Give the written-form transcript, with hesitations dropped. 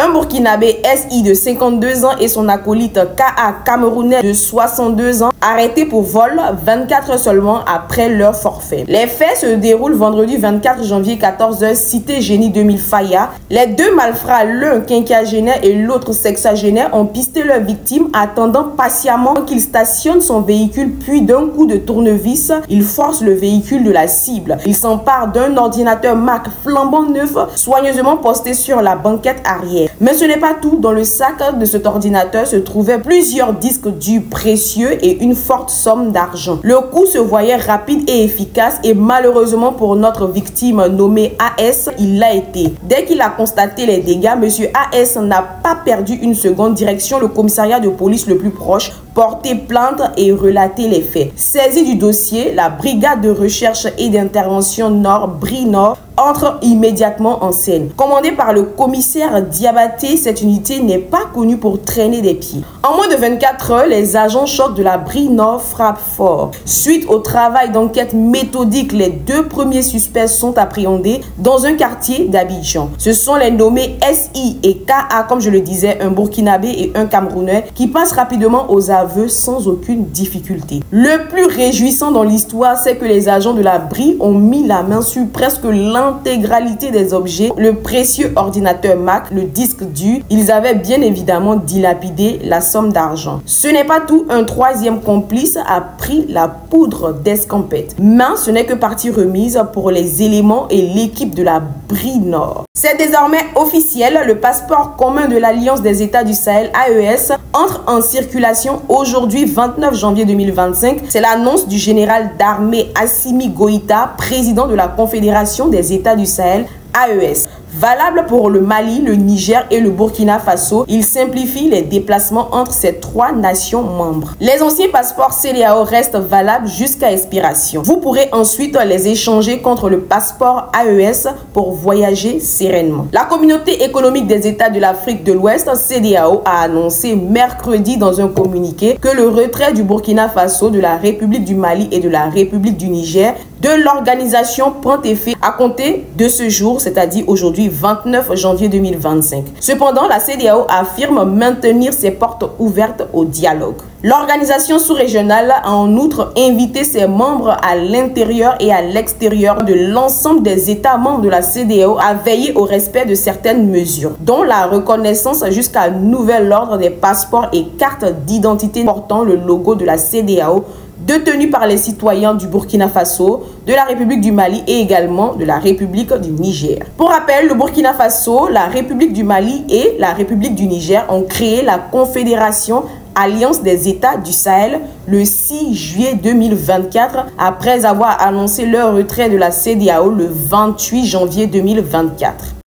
Un Burkinabé SI de 52 ans et son acolyte KA camerounais de 62 ans arrêtés pour vol 24 heures seulement après leur forfait. Les faits se déroulent vendredi 24 janvier 14h, cité Génie 2000 Faya. Les deux malfrats, l'un quinquagénaire et l'autre sexagénaire, ont pisté leur victime attendant patiemment qu'il stationne son véhicule, puis d'un coup de tournevis, il force le véhicule de la cible. Il s'empare d'un ordinateur Mac flambant neuf, soigneusement posté sur la banquette arrière. Mais ce n'est pas tout. Dans le sac de cet ordinateur se trouvaient plusieurs disques durs précieux et une forte somme d'argent. Le coup se voyait rapide et efficace et malheureusement pour notre victime nommée AS, il l'a été. Dès qu'il a constaté les dégâts, monsieur AS n'a pas perdu une seconde, direction le commissariat de police le plus proche, porter plainte et relater les faits. Saisie du dossier, la brigade de recherche et d'intervention Nord, BRI-Nord, entre immédiatement en scène. Commandée par le commissaire Diabaté, cette unité n'est pas connue pour traîner des pieds. En moins de 24 heures, les agents chocs de la BRI-Nord frappent fort. Suite au travail d'enquête méthodique, les deux premiers suspects sont appréhendés dans un quartier d'Abidjan. Ce sont les nommés SI et KA, comme je le disais, un Burkinabé et un Camerounais, qui passent rapidement aux aveux sans aucune difficulté. Le plus réjouissant dans l'histoire, c'est que les agents de la BRI ont mis la main sur presque l'intégralité des objets, le précieux ordinateur Mac, le disque dur. Ils avaient bien évidemment dilapidé la somme d'argent. Ce n'est pas tout, un troisième complice a pris la poudre d'escampette. Mais ce n'est que partie remise pour les éléments et l'équipe de la BRI-Nord. C'est désormais officiel, le passeport commun de l'Alliance des États du Sahel AES entre en circulation aujourd'hui 29 janvier 2025. C'est l'annonce du général d'armée Assimi Goïta, président de la Confédération des États du Sahel AES. Valable pour le Mali, le Niger et le Burkina Faso, il simplifie les déplacements entre ces trois nations membres. Les anciens passeports CEDEAO restent valables jusqu'à expiration. Vous pourrez ensuite les échanger contre le passeport AES pour voyager sereinement. La communauté économique des États de l'Afrique de l'Ouest, CEDEAO, a annoncé mercredi dans un communiqué que le retrait du Burkina Faso, de la République du Mali et de la République du Niger de l'organisation prend effet à compter de ce jour, c'est-à-dire aujourd'hui 29 janvier 2025. Cependant, la CEDEAO affirme maintenir ses portes ouvertes au dialogue. L'organisation sous-régionale a en outre invité ses membres à l'intérieur et à l'extérieur de l'ensemble des États membres de la CEDEAO à veiller au respect de certaines mesures, dont la reconnaissance jusqu'à nouvel ordre des passeports et cartes d'identité portant le logo de la CEDEAO détenus par les citoyens du Burkina Faso, de la République du Mali et également de la République du Niger. Pour rappel, le Burkina Faso, la République du Mali et la République du Niger ont créé la Confédération Alliance des États du Sahel le 6 juillet 2024 après avoir annoncé leur retrait de la CEDEAO le 28 janvier 2024.